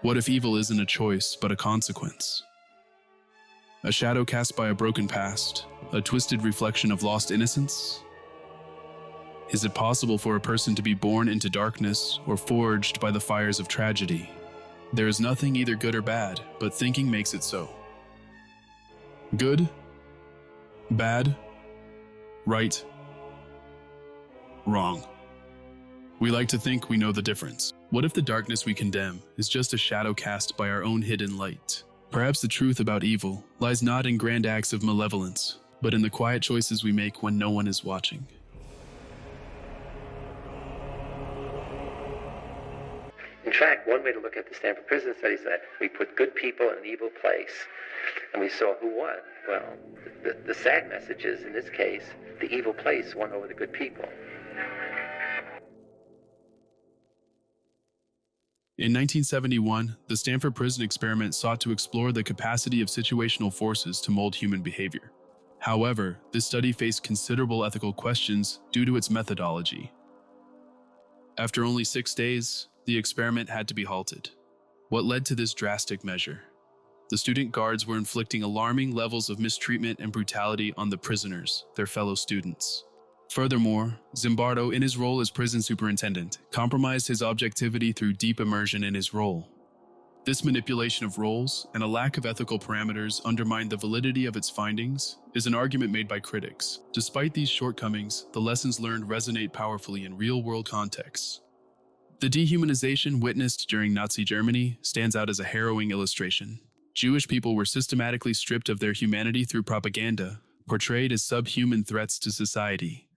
What if evil isn't a choice, but a consequence? A shadow cast by a broken past, a twisted reflection of lost innocence? Is it possible for a person to be born into darkness or forged by the fires of tragedy? There is nothing either good or bad, but thinking makes it so. Good, bad, right, wrong. We like to think we know the difference. What if the darkness we condemn is just a shadow cast by our own hidden light? Perhaps the truth about evil lies not in grand acts of malevolence, but in the quiet choices we make when no one is watching. In fact, one way to look at the Stanford Prison study is that we put good people in an evil place, and we saw who won. Well, the sad message is, in this case, the evil place won over the good people. In 1971, the Stanford Prison Experiment sought to explore the capacity of situational forces to mold human behavior. However, this study faced considerable ethical questions due to its methodology. After only 6 days, the experiment had to be halted. What led to this drastic measure? The student guards were inflicting alarming levels of mistreatment and brutality on the prisoners, their fellow students. Furthermore, Zimbardo, in his role as prison superintendent, compromised his objectivity through deep immersion in his role. This manipulation of roles and a lack of ethical parameters undermined the validity of its findings, is an argument made by critics. Despite these shortcomings, the lessons learned resonate powerfully in real-world contexts. The dehumanization witnessed during Nazi Germany stands out as a harrowing illustration. Jewish people were systematically stripped of their humanity through propaganda, portrayed as subhuman threats to society.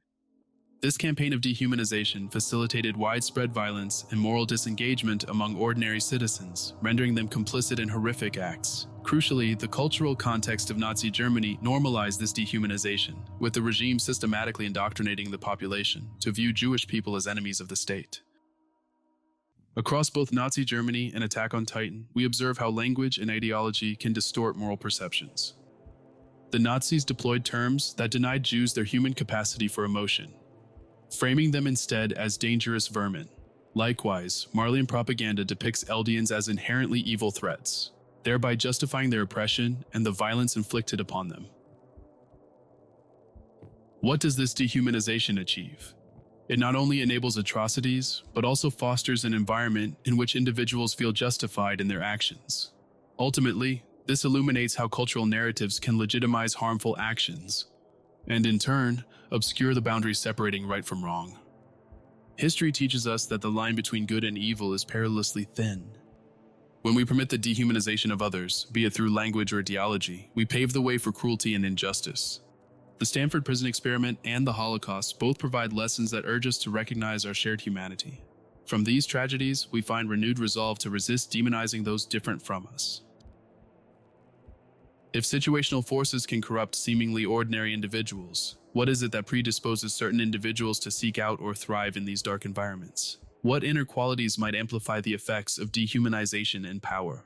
This campaign of dehumanization facilitated widespread violence and moral disengagement among ordinary citizens, rendering them complicit in horrific acts. Crucially, the cultural context of Nazi Germany normalized this dehumanization, with the regime systematically indoctrinating the population to view Jewish people as enemies of the state. Across both Nazi Germany and Attack on Titan, we observe how language and ideology can distort moral perceptions. The Nazis deployed terms that denied Jews their human capacity for emotion, framing them instead as dangerous vermin. Likewise, Marleyan propaganda depicts Eldians as inherently evil threats, thereby justifying their oppression and the violence inflicted upon them. What does this dehumanization achieve? It not only enables atrocities, but also fosters an environment in which individuals feel justified in their actions. Ultimately, this illuminates how cultural narratives can legitimize harmful actions, and in turn, obscure the boundaries separating right from wrong. History teaches us that the line between good and evil is perilously thin. When we permit the dehumanization of others, be it through language or ideology, we pave the way for cruelty and injustice. The Stanford Prison Experiment and the Holocaust both provide lessons that urge us to recognize our shared humanity. From these tragedies, we find renewed resolve to resist demonizing those different from us. If situational forces can corrupt seemingly ordinary individuals, what is it that predisposes certain individuals to seek out or thrive in these dark environments? What inner qualities might amplify the effects of dehumanization and power?